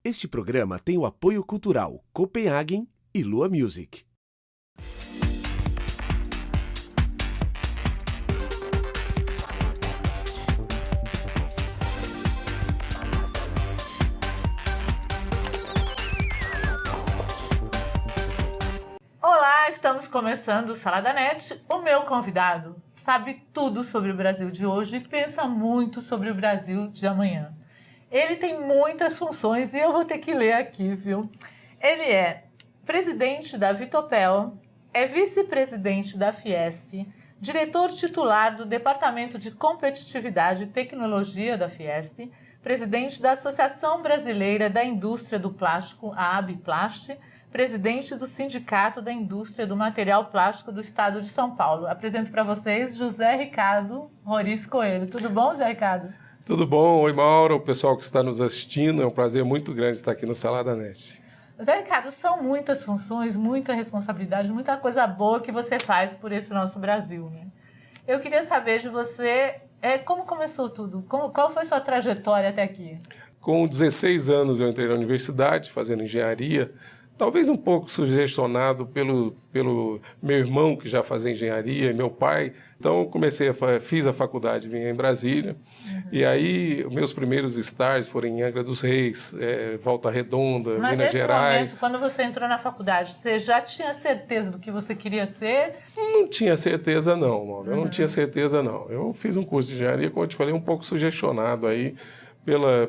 Este programa tem o apoio cultural Copenhagen e Lua Music. Olá, estamos começando o Salada Net. O meu convidado sabe tudo sobre o Brasil de hoje e pensa muito sobre o Brasil de amanhã. Ele tem muitas funções e eu vou ter que ler aqui, viu? Ele é presidente da Vitopel, é vice-presidente da Fiesp, diretor titular do Departamento de Competitividade e Tecnologia da Fiesp, presidente da Associação Brasileira da Indústria do Plástico, a ABPlast, presidente do Sindicato da Indústria do Material Plástico do Estado de São Paulo. Apresento para vocês José Ricardo Roriz Coelho. Tudo bom, José Ricardo? Tudo bom? Oi, Mauro, o pessoal que está nos assistindo. É um prazer muito grande estar aqui no Salada Net. José Ricardo, são muitas funções, muita responsabilidade, muita coisa boa que você faz por esse nosso Brasil, né? Eu queria saber de você, como começou tudo? Qual foi sua trajetória até aqui? Com 16 anos eu entrei na universidade, fazendo engenharia, talvez um pouco sugestionado pelo meu irmão, que já fazia engenharia, e meu pai. Então, fiz a faculdade minha em Brasília. E aí, meus primeiros estágios foram em Angra dos Reis, Volta Redonda, Mas Minas Gerais. Momento, quando você entrou na faculdade, você já tinha certeza do que você queria ser? Não tinha certeza, não, Mauro. Eu não tinha certeza, não. Eu fiz um curso de engenharia, como eu te falei, um pouco sugestionado aí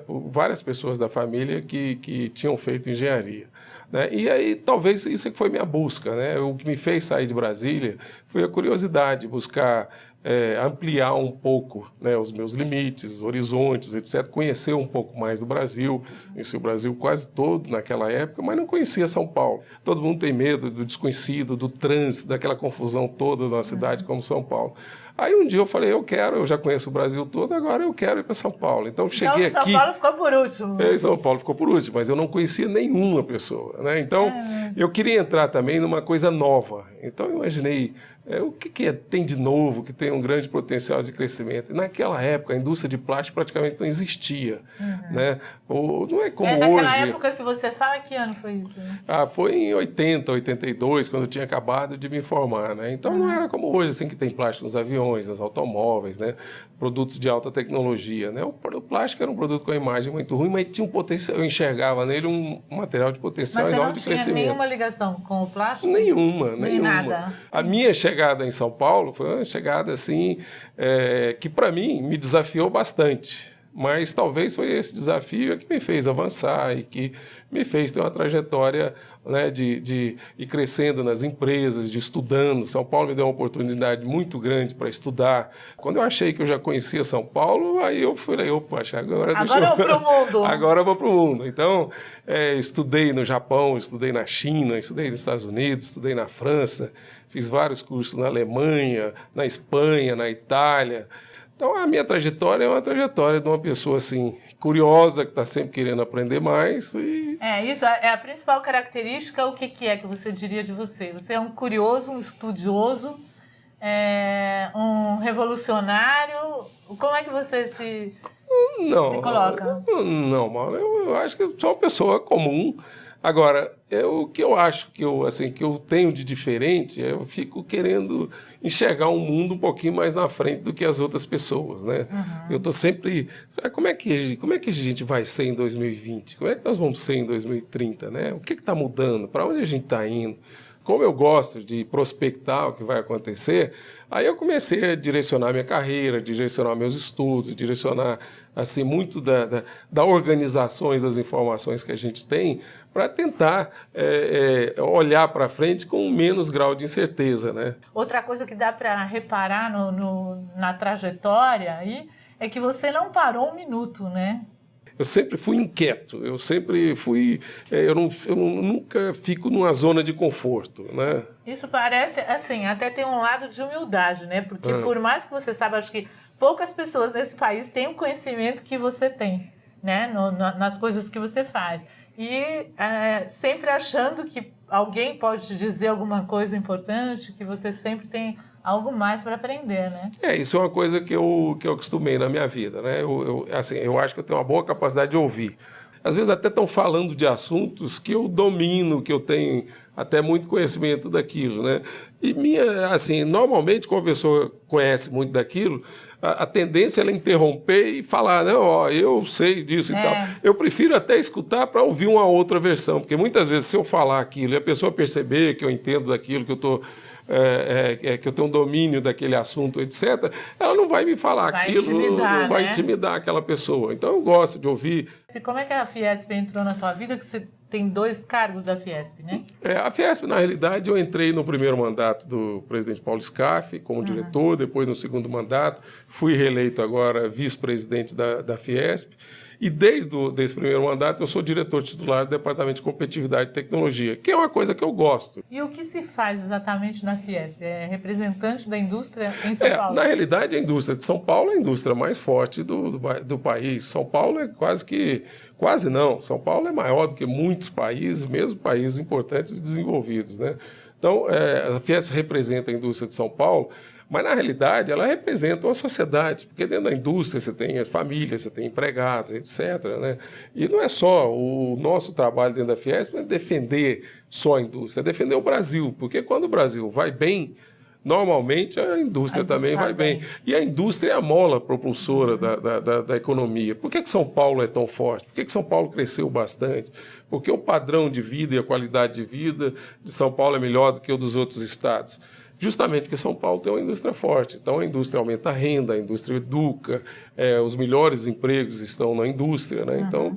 por várias pessoas da família que tinham feito engenharia. Né? E aí, talvez isso que foi minha busca, né? O que me fez sair de Brasília foi a curiosidade, buscar ampliar um pouco, né, os meus limites, horizontes, etc. Conhecer um pouco mais do Brasil. Conheci o Brasil quase todo naquela época, mas não conhecia São Paulo. Todo mundo tem medo do desconhecido, do trânsito, daquela confusão toda numa cidade como São Paulo. Aí um dia eu falei, eu já conheço o Brasil todo, agora eu quero ir para São Paulo. Então cheguei aqui... São Paulo ficou por último. São Paulo ficou por último, mas eu não conhecia nenhuma pessoa, né? Então eu queria entrar também numa coisa nova. Então eu imaginei o que tem de novo, que tem um grande potencial de crescimento. E naquela época a indústria de plástico praticamente não existia, né? Não é como hoje... Naquela época que você fala, que ano foi isso? Foi em 80, 82, quando eu tinha acabado de me formar, né? Então não era como hoje, assim, que tem plástico nos aviões, nos automóveis, né? Produtos de alta tecnologia, né? O plástico era um produto com a imagem muito ruim, mas tinha um potencial, eu enxergava nele um material de potencial enorme de crescimento. Mas você não tinha nenhuma ligação com o plástico? Nenhuma. Nada. A minha chegada em São Paulo foi uma chegada, assim, que para mim me desafiou bastante. Mas talvez foi esse desafio que me fez avançar e que me fez ter uma trajetória, né, de ir crescendo nas empresas, de estudando. São Paulo me deu uma oportunidade muito grande para estudar. Quando eu achei que eu já conhecia São Paulo, aí eu falei, opa, agora eu vou para o mundo. Agora eu vou para o mundo. Então, estudei no Japão, estudei na China, estudei nos Estados Unidos, estudei na França, fiz vários cursos na Alemanha, na Espanha, na Itália. Então, a minha trajetória é uma trajetória de uma pessoa, assim, curiosa, que está sempre querendo aprender mais. Isso é a principal característica. O que é que você diria de você? Você é um curioso, um estudioso, um revolucionário? Como é que você se coloca? Não, Mauro, eu acho que eu sou uma pessoa comum. Agora, o que eu acho que eu tenho de diferente, eu fico querendo enxergar um mundo um pouquinho mais na frente do que as outras pessoas, né? Eu estou sempre... Como é que a gente vai ser em 2020? Como é que nós vamos ser em 2030, né? O que está mudando? Para onde a gente está indo? Como eu gosto de prospectar o que vai acontecer, aí eu comecei a direcionar minha carreira, direcionar meus estudos, direcionar assim, muito da organizações das informações que a gente tem para tentar olhar para frente com menos grau de incerteza, né? Outra coisa que dá para reparar na trajetória aí é que você não parou um minuto, né? Eu sempre fui inquieto, eu sempre fui... Eu nunca fico numa zona de conforto, né? Isso parece, assim, até tem um lado de humildade, né? Porque por mais que você saiba, acho que poucas pessoas nesse país têm o conhecimento que você tem, né? Nas coisas que você faz. E sempre achando que alguém pode te dizer alguma coisa importante, que você sempre tem algo mais para aprender, né? Isso é uma coisa que eu acostumei na minha vida, né? Eu acho que eu tenho uma boa capacidade de ouvir. às vezes até estão falando de assuntos que eu domino, que eu tenho até muito conhecimento daquilo, né? E assim, normalmente, quando a pessoa conhece muito daquilo, a tendência é interromper e falar, não, ó, eu sei disso e tal. Eu prefiro até escutar para ouvir uma outra versão, porque muitas vezes se eu falar aquilo e a pessoa perceber que eu entendo daquilo, que eu estou que eu tenho um domínio daquele assunto, etc., ela não vai me falar aquilo, não vai intimidar aquela pessoa. Então eu gosto de ouvir. E como é que a Fiesp entrou na tua vida, que você tem 2 cargos da Fiesp, né? A Fiesp, na realidade, eu entrei no primeiro mandato do presidente Paulo Scaff como diretor, depois no segundo mandato, fui reeleito agora vice-presidente da Fiesp. E desde esse primeiro mandato eu sou diretor titular do Departamento de Competitividade e Tecnologia, que é uma coisa que eu gosto. E o que se faz exatamente na Fiesp? É representante da indústria em São Paulo? Na realidade, a indústria de São Paulo é a indústria mais forte do país. São Paulo é quase não. São Paulo é maior do que muitos países, mesmo países importantes e desenvolvidos, né? Então, a Fiesp representa a indústria de São Paulo, mas, na realidade, ela representa uma sociedade, porque dentro da indústria você tem as famílias, você tem empregados, etc., né? E não é só o nosso trabalho dentro da Fiesp, não é defender só a indústria, é defender o Brasil, porque quando o Brasil vai bem, normalmente a indústria também vai bem. E a indústria é a mola propulsora da economia. Por que São Paulo é tão forte? Por que São Paulo cresceu bastante? Porque o padrão de vida e a qualidade de vida de São Paulo é melhor do que o dos outros estados. Justamente porque São Paulo tem uma indústria forte. Então, a indústria aumenta a renda, a indústria educa, os melhores empregos estão na indústria, né? Então,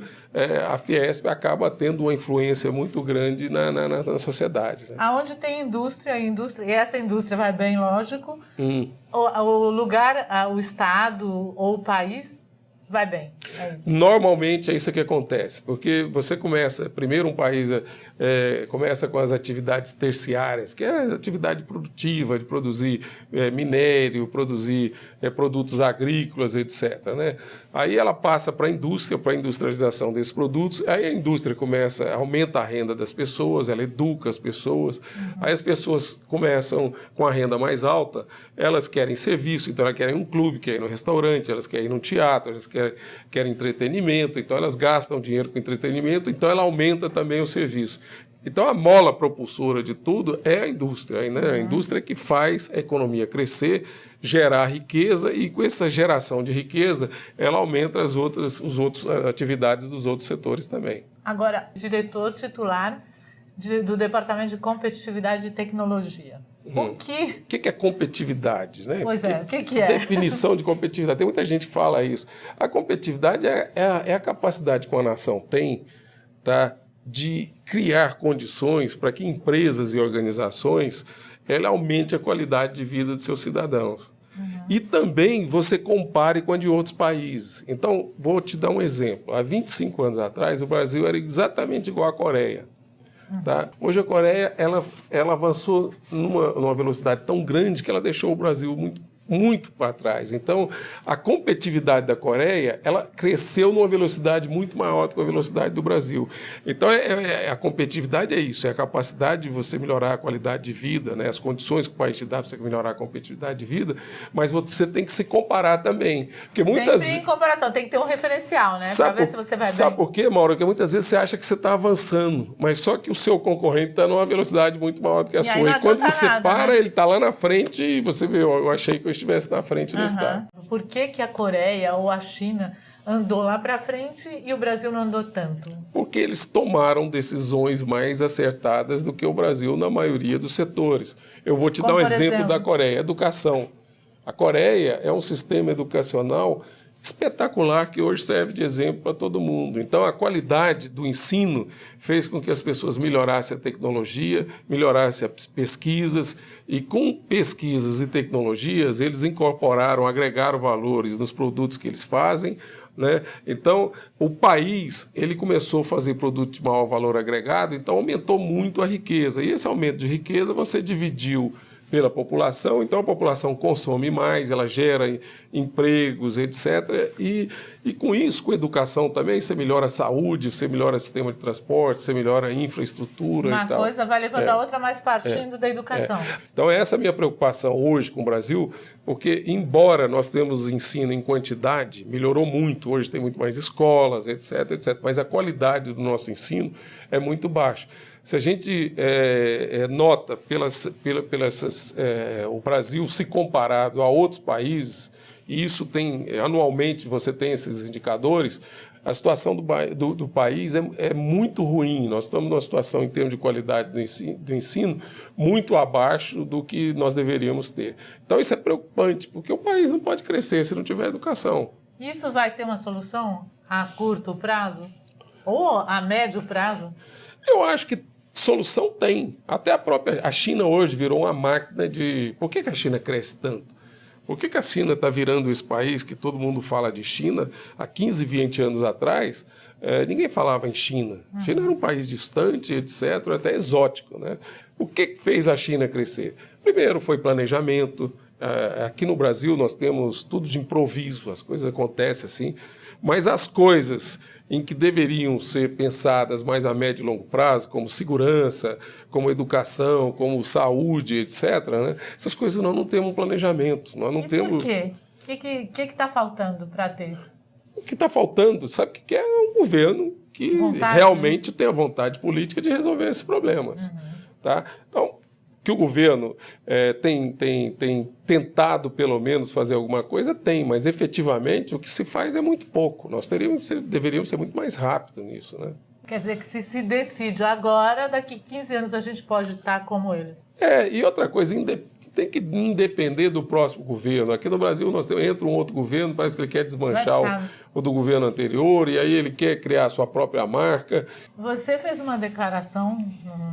a Fiesp acaba tendo uma influência muito grande na sociedade, né? Aonde tem indústria, e essa indústria vai bem, lógico, o lugar, o estado ou o país vai bem. É isso. Normalmente é isso que acontece, porque você começa, primeiro um país começa com as atividades terciárias, que é a atividade produtiva, de produzir minério, produzir produtos agrícolas, etc., né? Aí ela passa para a indústria, para a industrialização desses produtos, aí a indústria aumenta a renda das pessoas, ela educa as pessoas, aí as pessoas começam com a renda mais alta, elas querem serviço, então elas querem um clube, querem ir no restaurante, elas querem ir no teatro, elas querem entretenimento, então elas gastam dinheiro com entretenimento, então ela aumenta também o serviço. Então a mola propulsora de tudo é a indústria, né? A indústria que faz a economia crescer, gerar riqueza, e com essa geração de riqueza ela aumenta as outras atividades dos outros setores também. Agora, diretor titular do Departamento de Competitividade e Tecnologia. O que é competitividade, né? Pois é, o que é? Definição de competitividade. Tem muita gente que fala isso. A competitividade é a capacidade que uma nação tem, tá, de criar condições para que empresas e organizações aumente a qualidade de vida de seus cidadãos. E também você compare com a de outros países. Então, vou te dar um exemplo. Há 25 anos atrás, o Brasil era exatamente igual à Coreia. Tá? Hoje a Coreia ela avançou numa velocidade tão grande que ela deixou o Brasil muito para trás. Então, a competitividade da Coreia, ela cresceu numa velocidade muito maior do que a velocidade do Brasil. Então, a competitividade é isso, é a capacidade de você melhorar a qualidade de vida, né? As condições que o país te dá para você melhorar a competitividade de vida, mas você tem que se comparar também. Porque muitas Sempre em comparação, tem que ter um referencial, né? Para ver se você vai bem. Sabe por quê, Mauro? Porque muitas vezes você acha que você está avançando, mas só que o seu concorrente está numa velocidade muito maior do que a sua. E quando você para, né? Ele está lá na frente e você vê, eu achei que eu estivesse na frente do Estado. Por que a Coreia ou a China andou lá para frente e o Brasil não andou tanto? Porque eles tomaram decisões mais acertadas do que o Brasil na maioria dos setores. Eu vou te dar um exemplo da Coreia, educação. A Coreia é um sistema educacional espetacular que hoje serve de exemplo para todo mundo. Então, a qualidade do ensino fez com que as pessoas melhorassem a tecnologia, melhorassem as pesquisas, e com pesquisas e tecnologias, eles incorporaram, agregaram valores nos produtos que eles fazem, né? Então, o país ele começou a fazer produto de maior valor agregado, então aumentou muito a riqueza. E esse aumento de riqueza você dividiu pela população, então a população consome mais, ela gera empregos, etc. E com isso, com educação também, você melhora a saúde, você melhora o sistema de transporte, você melhora a infraestrutura Uma e tal. coisa vai levando a outra, mas partindo da educação. Então essa é a minha preocupação hoje com o Brasil, porque embora nós temos ensino em quantidade, melhorou muito, hoje tem muito mais escolas, etc, etc, mas a qualidade do nosso ensino é muito baixa. Se a gente nota o Brasil se comparado a outros países, e isso tem, anualmente você tem esses indicadores, a situação do país é muito ruim. Nós estamos numa situação, em termos de qualidade do ensino, muito abaixo do que nós deveríamos ter. Então isso é preocupante, porque o país não pode crescer se não tiver educação. Isso vai ter uma solução a curto prazo? Ou a médio prazo? Eu acho que solução tem. Até a China hoje virou uma máquina de... Por que a China cresce tanto? Por que a China está virando esse país que todo mundo fala de China? Há 15, 20 anos atrás, ninguém falava em China. A China era um país distante, etc., até exótico, né? O que fez a China crescer? Primeiro foi planejamento. Aqui no Brasil nós temos tudo de improviso, as coisas acontecem assim, mas as coisas em que deveriam ser pensadas mais a médio e longo prazo, como segurança, como educação, como saúde, etc., né? Essas coisas nós não temos um planejamento. Nós não temos... Por quê? O que está faltando para ter? O que está faltando, sabe o que é? Um governo que realmente tem a vontade política de resolver esses problemas. Tá? Então, que o governo tem tentado, pelo menos, fazer alguma coisa, tem, mas efetivamente o que se faz é muito pouco. Nós deveríamos ser muito mais rápidos nisso, né? Quer dizer que se decide agora, daqui 15 anos a gente pode estar como eles. E outra coisa, tem que independer do próximo governo. Aqui no Brasil entra um outro governo, parece que ele quer desmanchar o do governo anterior, e aí ele quer criar a sua própria marca. Você fez uma declaração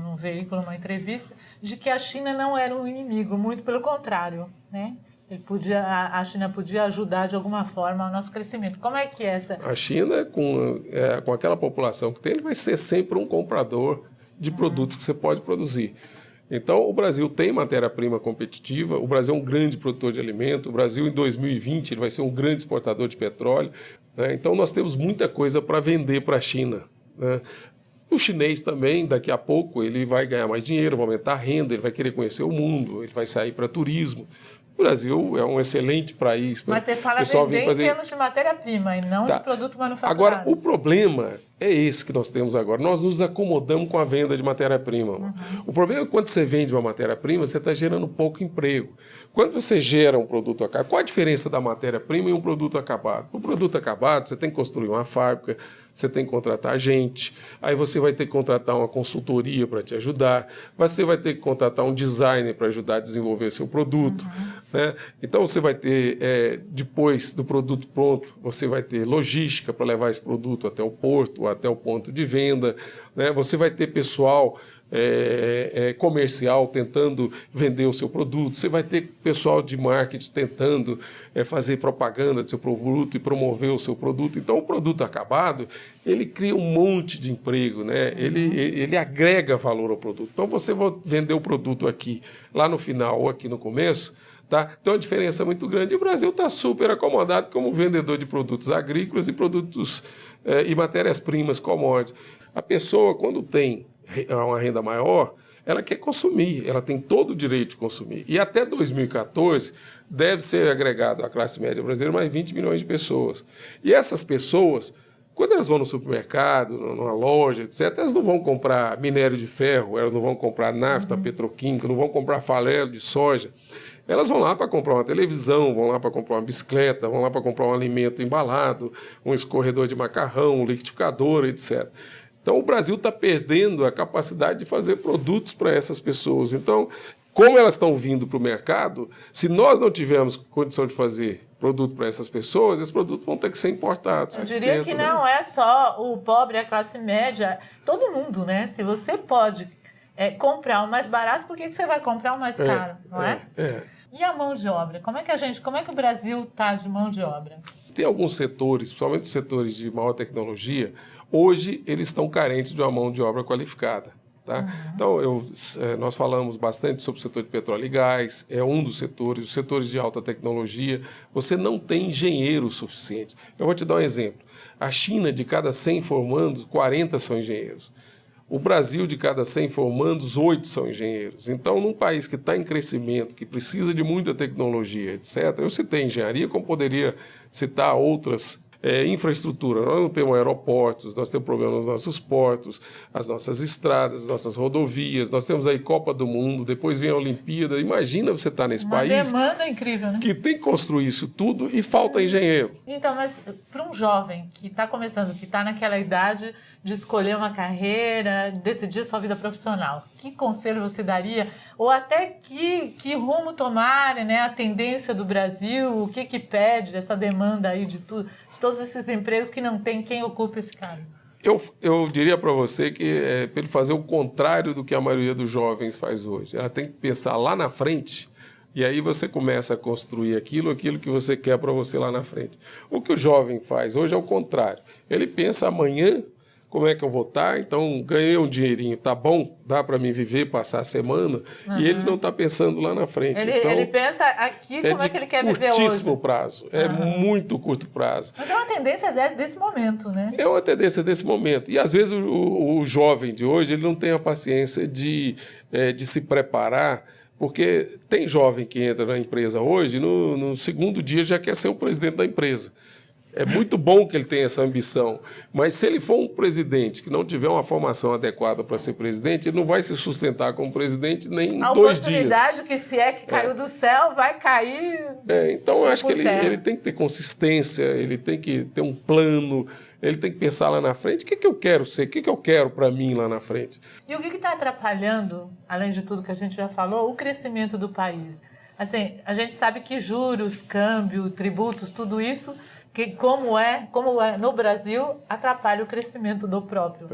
num veículo, numa entrevista, de que a China não era um inimigo, muito pelo contrário, né? A China podia ajudar de alguma forma ao nosso crescimento. Como é que é essa? A China, com aquela população que tem, ele vai ser sempre um comprador de produtos que você pode produzir. Então, o Brasil tem matéria-prima competitiva, o Brasil é um grande produtor de alimento, o Brasil, em 2020, ele vai ser um grande exportador de petróleo, né? Então, nós temos muita coisa para vender para a China, né? O chinês também, daqui a pouco, ele vai ganhar mais dinheiro, vai aumentar a renda, ele vai querer conhecer o mundo, ele vai sair para turismo. O Brasil é um excelente país. Mas você fala vender em termos de matéria-prima e não de produto manufaturado. Agora, o problema é esse que nós temos agora. Nós nos acomodamos com a venda de matéria-prima. O problema é que quando você vende uma matéria-prima, você está gerando pouco emprego. Quando você gera um produto acabado, qual a diferença da matéria-prima e um produto acabado? O produto acabado, você tem que construir uma fábrica, você tem que contratar gente, aí você vai ter que contratar uma consultoria para te ajudar, você vai ter que contratar um designer para ajudar a desenvolver seu produto, né? Então você vai ter, depois do produto pronto, você vai ter logística para levar esse produto até o porto, até o ponto de venda, né? Você vai ter pessoal comercial tentando vender o seu produto, você vai ter pessoal de marketing tentando fazer propaganda do seu produto e promover o seu produto. Então, o produto acabado, ele cria um monte de emprego, né? Ele agrega valor ao produto. Então, você vai vender o produto aqui, lá no final ou aqui no começo, tá? Então, a diferença é muito grande. E o Brasil está super acomodado como vendedor de produtos agrícolas e produtos e matérias-primas, commodities. A pessoa, quando tem uma renda maior, ela quer consumir, ela tem todo o direito de consumir. E até 2014 deve ser agregado à classe média brasileira mais 20 milhões de pessoas. E essas pessoas, quando elas vão no supermercado, numa loja, etc., elas não vão comprar minério de ferro, elas não vão comprar nafta petroquímica, não vão comprar farelo de soja. Elas vão lá para comprar uma televisão, vão lá para comprar uma bicicleta, vão lá para comprar um alimento embalado, um escorredor de macarrão, um liquidificador, etc. Então, o Brasil está perdendo a capacidade de fazer produtos para essas pessoas. Então, como elas estão vindo para o mercado, se nós não tivermos condição de fazer produto para essas pessoas, esses produtos vão ter que ser importados. Eu diria que não é só o pobre, a classe média, todo mundo, né? Se você pode comprar o mais barato, por que você vai comprar o mais caro, não é? E a mão de obra? Como é que o Brasil está de mão de obra? Tem alguns setores, principalmente os setores de maior tecnologia, hoje eles estão carentes de uma mão de obra qualificada. Tá? Então, nós falamos bastante sobre o setor de petróleo e gás, é um dos setores, os setores de alta tecnologia. Você não tem engenheiros suficientes. Eu vou te dar um exemplo. A China, de cada 100 formandos, 40 são engenheiros. O Brasil, de cada 100 formandos, 8 são engenheiros. Então, num país que está em crescimento, que precisa de muita tecnologia, etc., eu citei engenharia, como poderia citar outras infraestrutura. Nós não temos aeroportos, nós temos problemas nos nossos portos, as nossas estradas, as nossas rodovias, nós temos aí Copa do Mundo, depois vem a Olimpíada. Imagina você estar nesse país... Uma demanda incrível, né? Que tem que construir isso tudo e falta engenheiro. Então, mas para um jovem que está começando, que está naquela idade de escolher uma carreira, decidir sua vida profissional, que conselho você daria? Ou até que rumo tomar, né? A tendência do Brasil, o que pede, essa demanda aí de todos esses empregos que não tem quem ocupe esse cargo? Eu diria para você que para ele fazer o contrário do que a maioria dos jovens faz hoje. Ela tem que pensar lá na frente e aí você começa a construir aquilo que você quer para você lá na frente. O que o jovem faz hoje é o contrário. Ele pensa amanhã, como é que eu vou estar? Então, ganhei um dinheirinho, tá bom? Dá para mim viver, passar a semana. E ele não está pensando lá na frente. Ele pensa aqui como é que ele quer viver hoje. É curtíssimo prazo, é muito curto prazo. Mas é uma tendência desse momento, né? É uma tendência desse momento. E, às vezes, o jovem de hoje ele não tem a paciência de se preparar, porque tem jovem que entra na empresa hoje e no segundo dia já quer ser o presidente da empresa. É muito bom que ele tenha essa ambição, mas se ele for um presidente que não tiver uma formação adequada para ser presidente, ele não vai se sustentar como presidente nem em 2 dias. A oportunidade que se é que caiu do céu, vai cair. Então, eu acho que ele tem que ter consistência, ele tem que ter um plano, ele tem que pensar lá na frente, o que eu quero ser, o que eu quero para mim lá na frente. E o que está atrapalhando, além de tudo que a gente já falou, o crescimento do país? Assim, a gente sabe que juros, câmbio, tributos, tudo isso... que como é no Brasil, atrapalha o crescimento do próprio.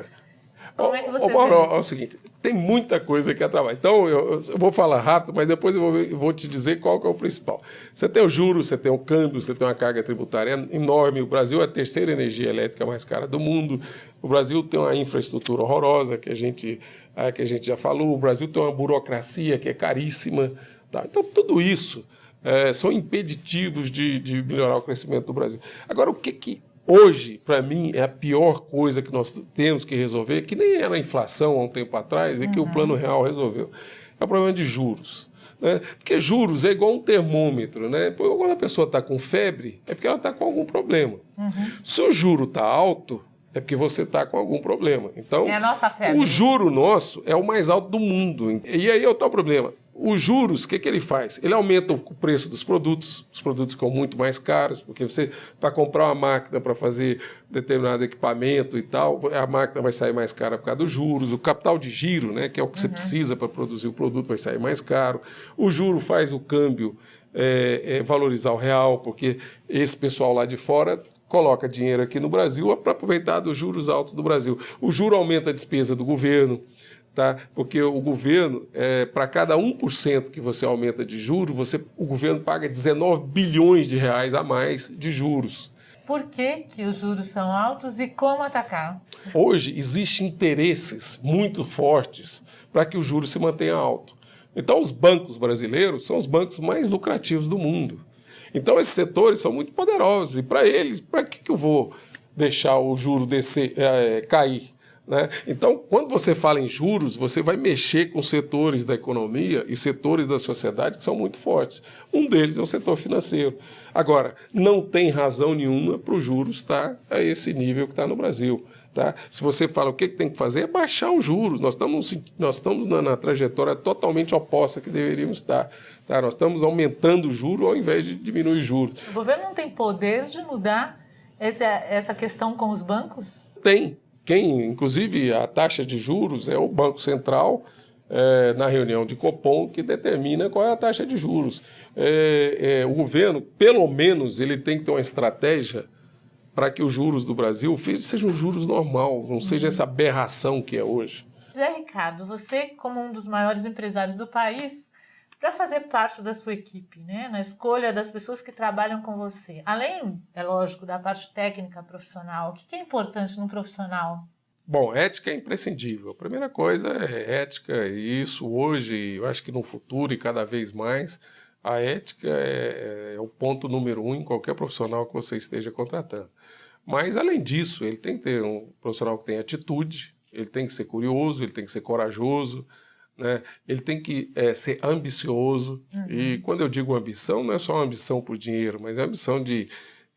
Como é que você vê isso? É o seguinte, tem muita coisa que atrapalha. Então, eu vou falar rápido, mas depois eu vou te dizer qual que é o principal. Você tem o juros, você tem o câmbio, você tem uma carga tributária enorme. O Brasil é a terceira energia elétrica mais cara do mundo. O Brasil tem uma infraestrutura horrorosa, que a gente já falou. O Brasil tem uma burocracia que é caríssima. Tá? Então, tudo isso... são impeditivos de melhorar o crescimento do Brasil. Agora, o que hoje, para mim, é a pior coisa que nós temos que resolver, que nem era a inflação há um tempo atrás, e que o Plano Real resolveu, é o problema de juros. Né? Porque juros é igual um termômetro. Né? Quando a pessoa está com febre, é porque ela está com algum problema. Se o juro está alto, é porque você está com algum problema. Então, é a nossa febre. O juro nosso é o mais alto do mundo. E aí é o tal problema. Os juros, o que ele faz? Ele aumenta o preço dos produtos, os produtos ficam muito mais caros, porque você, para comprar uma máquina para fazer determinado equipamento e tal, a máquina vai sair mais cara por causa dos juros, o capital de giro, né, que é o que você precisa para produzir o produto, vai sair mais caro, o juro faz o câmbio valorizar o real, porque esse pessoal lá de fora coloca dinheiro aqui no Brasil para aproveitar dos juros altos do Brasil. O juro aumenta a despesa do governo, tá? Porque o governo, para cada 1% que você aumenta de juros, o governo paga 19 bilhões de reais a mais de juros. Por que os juros são altos e como atacar? Hoje existem interesses muito fortes para que o juros se mantenha alto. Então, os bancos brasileiros são os bancos mais lucrativos do mundo. Então, esses setores são muito poderosos. E para eles, para que eu vou deixar o juro cair? Né? Então, quando você fala em juros, você vai mexer com setores da economia e setores da sociedade que são muito fortes. Um deles é o setor financeiro. Agora, não tem razão nenhuma para os juros estar a esse nível que está no Brasil. Tá? Se você fala o que tem que fazer, é baixar os juros. Nós estamos na trajetória totalmente oposta que deveríamos estar. Tá? Nós estamos aumentando o juro ao invés de diminuir os juros. O governo não tem poder de mudar essa questão com os bancos? Tem. Inclusive, a taxa de juros é o Banco Central, na reunião de Copom, que determina qual é a taxa de juros. O governo, pelo menos, ele tem que ter uma estratégia para que os juros do Brasil sejam juros normal, não seja essa aberração que é hoje. José Ricardo, você, como um dos maiores empresários do país, para fazer parte da sua equipe, né, na escolha das pessoas que trabalham com você, além, é lógico, da parte técnica profissional, o que é importante no profissional? Bom, ética é imprescindível. A primeira coisa é ética, e isso hoje, eu acho que no futuro e cada vez mais, a ética é o ponto número 1 em qualquer profissional que você esteja contratando. Mas, além disso, ele tem que ter um profissional que tenha atitude, ele tem que ser curioso, ele tem que ser corajoso, né? Ele tem que ser ambicioso. E quando eu digo ambição, não é só uma ambição por dinheiro, mas é a ambição de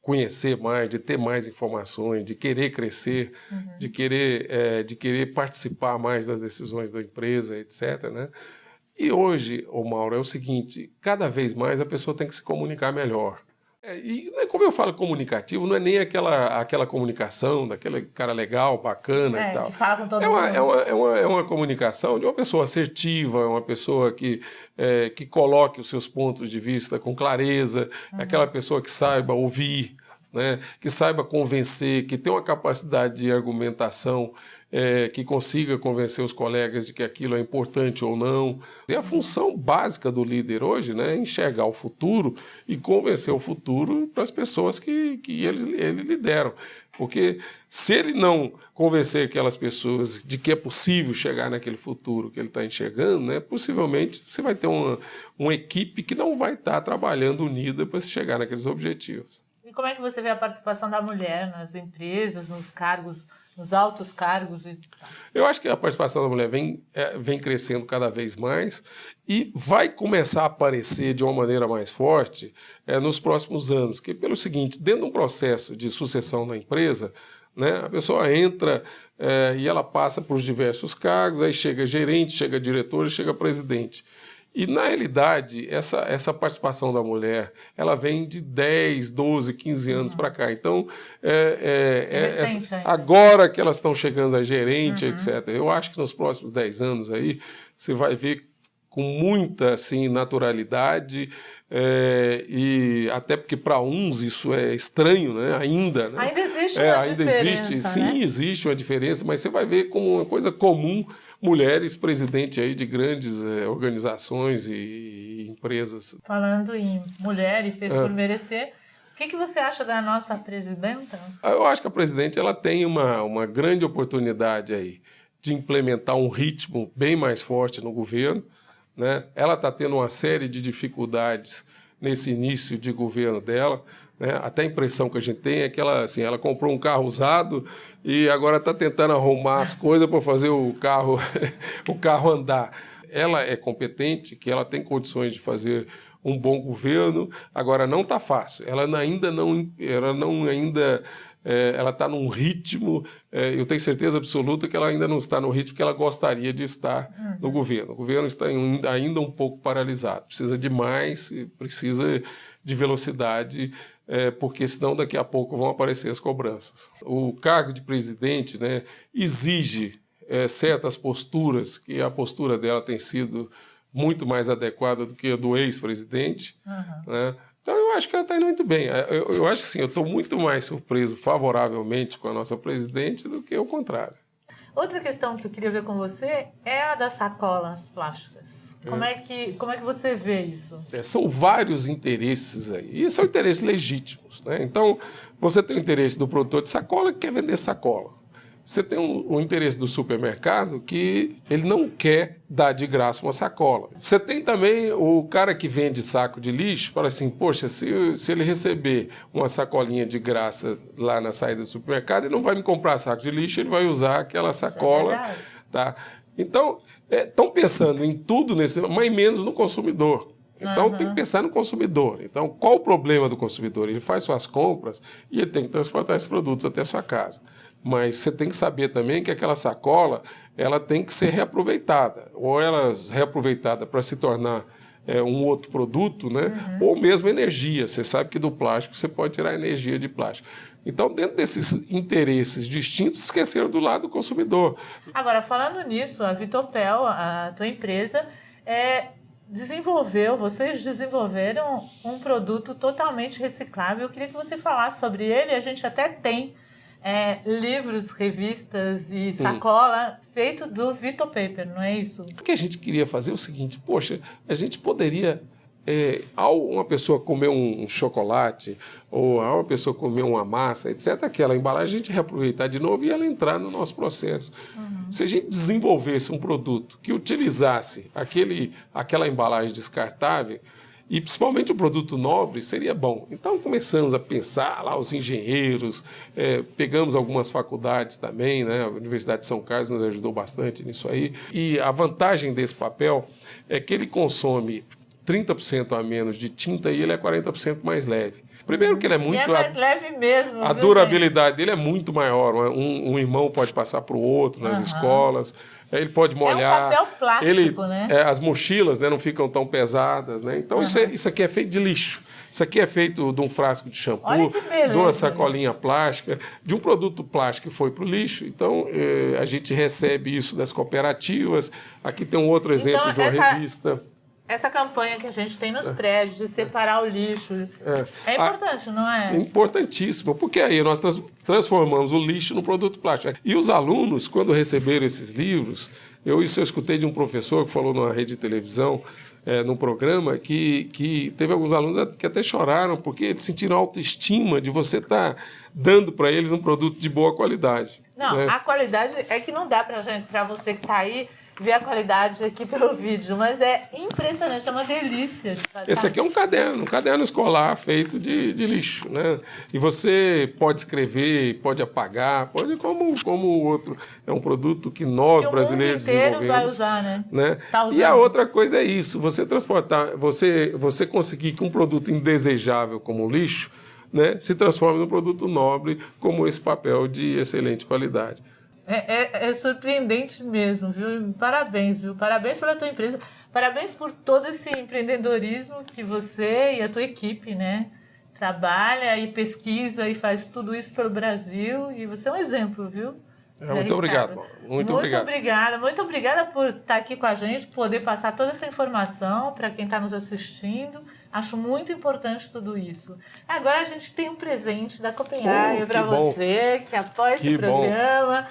conhecer mais, de ter mais informações, de querer crescer, de querer participar mais das decisões da empresa, etc., né? E hoje, Mauro, é o seguinte, cada vez mais a pessoa tem que se comunicar melhor. E como eu falo comunicativo, não é nem aquela comunicação daquele cara legal, bacana e tal. Que fala com todo mundo. É uma comunicação de uma pessoa assertiva, uma pessoa que coloque os seus pontos de vista com clareza, aquela pessoa que saiba ouvir, né, que saiba convencer, que tem uma capacidade de argumentação, que consiga convencer os colegas de que aquilo é importante ou não. E a função básica do líder hoje, né, é enxergar o futuro e convencer o futuro para as pessoas que ele lidera. Porque se ele não convencer aquelas pessoas de que é possível chegar naquele futuro que ele está enxergando, né, possivelmente você vai ter uma equipe que não vai estar trabalhando unida para se chegar naqueles objetivos. E como é que você vê a participação da mulher nas empresas, nos cargos, nos altos cargos? Eu acho que a participação da mulher vem crescendo cada vez mais e vai começar a aparecer de uma maneira mais forte nos próximos anos. Que pelo seguinte, dentro de um processo de sucessão na empresa, né, a pessoa entra e ela passa por diversos cargos, aí chega gerente, chega diretor e chega presidente. E, na realidade, essa participação da mulher, ela vem de 10, 12, 15 anos para cá. Então, agora que elas estão chegando a gerente, etc., eu acho que nos próximos 10 anos aí, você vai ver com muita assim, naturalidade, e até porque para uns isso é estranho, né? Ainda. Né? Ainda existe uma diferença, existe, sim, existe uma diferença, mas você vai ver como uma coisa comum mulheres presidente aí de grandes organizações e empresas. Falando em mulher e fez por merecer, o que você acha da nossa presidenta? Eu acho que a presidente ela tem uma grande oportunidade aí de implementar um ritmo bem mais forte no governo, né? Ela está tendo uma série de dificuldades nesse início de governo dela, né? Até a impressão que a gente tem é que ela comprou um carro usado e agora está tentando arrumar as coisas para fazer o carro andar. Ela é competente, que ela tem condições de fazer um bom governo, agora não está fácil. Ela está num ritmo, eu tenho certeza absoluta que ela ainda não está no ritmo que ela gostaria de estar no governo. O governo está ainda um pouco paralisado, precisa de mais, precisa de velocidade, porque senão daqui a pouco vão aparecer as cobranças. O cargo de presidente, né, exige certas posturas, que a postura dela tem sido muito mais adequada do que a do ex-presidente, né? Então, eu acho que ela está indo muito bem. Eu acho que sim, eu estou muito mais surpreso favoravelmente com a nossa presidente do que o contrário. Outra questão que eu queria ver com você é a das sacolas plásticas. Como é que você vê isso? São vários interesses aí, e são interesses legítimos, né? Então, você tem o interesse do produtor de sacola que quer vender sacola. Você tem o interesse do supermercado que ele não quer dar de graça uma sacola. Você tem também o cara que vende saco de lixo, fala assim, poxa, se ele receber uma sacolinha de graça lá na saída do supermercado, ele não vai me comprar saco de lixo, ele vai usar aquela sacola. Tá? Então, estão pensando em tudo, mas menos no consumidor. Então, tem que pensar no consumidor. Então, qual o problema do consumidor? Ele faz suas compras e ele tem que transportar esses produtos até a sua casa. Mas você tem que saber também que aquela sacola ela tem que ser reaproveitada. Ou ela é reaproveitada para se tornar um outro produto, né? Ou mesmo energia. Você sabe que do plástico você pode tirar energia de plástico. Então, dentro desses interesses distintos, esqueceram do lado do consumidor. Agora, falando nisso, a Vitopel, a tua empresa, vocês desenvolveram um produto totalmente reciclável. Eu queria que você falasse sobre ele. A gente até tem livros, revistas e sacola feito do Vitopaper, não é isso? O que a gente queria fazer é o seguinte, poxa, a gente poderia ao uma pessoa comer um chocolate, ou ao uma pessoa comer uma massa, etc., aquela embalagem a gente reaproveitar de novo e ela entrar no nosso processo. Se a gente desenvolvesse um produto que utilizasse aquela embalagem descartável, e principalmente o produto nobre, seria bom. Então começamos a pensar lá, os engenheiros, pegamos algumas faculdades também, né? A Universidade de São Carlos nos ajudou bastante nisso aí. E a vantagem desse papel é que ele consome 30% a menos de tinta e ele é 40% mais leve. Primeiro que ele é muito... E é mais leve mesmo, a viu, durabilidade dele é muito maior. Um irmão pode passar para o outro nas escolas. Ele pode molhar. É um papel plástico, né? As mochilas, né, não ficam tão pesadas, né? Então isso aqui é feito de lixo. Isso aqui é feito de um frasco de shampoo, Olha que beleza, de uma sacolinha plástica, de um produto plástico que foi para o lixo. Então a gente recebe isso das cooperativas. Aqui tem um outro exemplo de uma revista. Essa campanha que a gente tem nos prédios de separar o lixo é importante, não é? Importantíssimo, porque aí nós transformamos o lixo no produto plástico. E os alunos, quando receberam esses livros, eu escutei de um professor que falou numa rede de televisão, num programa, que teve alguns alunos que até choraram, porque eles sentiram autoestima de você estar dando para eles um produto de boa qualidade. Não, né? A qualidade é que não dá para você que está aí, ver a qualidade aqui pelo vídeo, mas é impressionante, é uma delícia de fazer. Esse aqui é um caderno escolar feito de lixo, né? E você pode escrever, pode apagar, pode como o outro. É um produto que nós brasileiros desenvolvemos. Vai usar, né? Tá usando. E a outra coisa é isso, você transportar, você conseguir que um produto indesejável como o lixo, né, se transforme num produto nobre como esse papel de excelente qualidade. É surpreendente mesmo, viu? Parabéns, viu? Parabéns pela tua empresa. Parabéns por todo esse empreendedorismo que você e a tua equipe, né, trabalha e pesquisa e faz tudo isso pelo Brasil. E você é um exemplo, viu? Muito obrigado. Muito obrigada por estar aqui com a gente, poder passar toda essa informação para quem está nos assistindo. Acho muito importante tudo isso. Agora a gente tem um presente da Copenhagen para você, que apoia esse programa.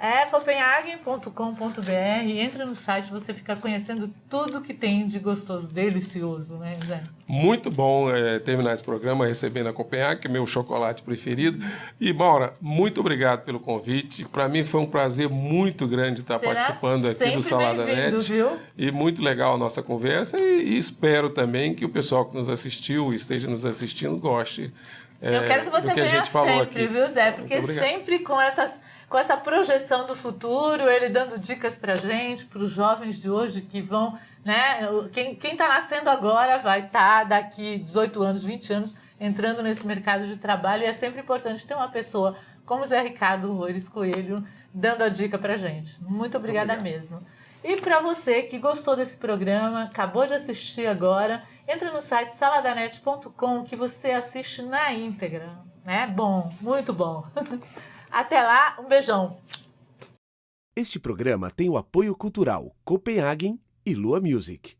É copenhagen.com.br. Entra no site, você fica conhecendo tudo que tem de gostoso, delicioso, né, Zé? Muito bom terminar esse programa recebendo a Copenhagen, que é meu chocolate preferido. E, Maura, muito obrigado pelo convite. Para mim foi um prazer muito grande estar participando aqui do Salada Net. Viu? E muito legal a nossa conversa. E espero também que o pessoal que nos assistiu e esteja nos assistindo goste. Eu quero que você venha sempre, viu, Zé? Porque sempre com essa projeção do futuro, ele dando dicas pra gente, para os jovens de hoje que vão, né? Quem está nascendo agora vai estar daqui 18 anos, 20 anos, entrando nesse mercado de trabalho. E é sempre importante ter uma pessoa como o Zé Ricardo Roures Coelho dando a dica pra gente. Muito obrigada mesmo. E para você que gostou desse programa, acabou de assistir agora, entra no site saladanet.com que você assiste na íntegra. Né? Bom, muito bom. Até lá, um beijão. Este programa tem o apoio cultural Copenhagen e Lua Music.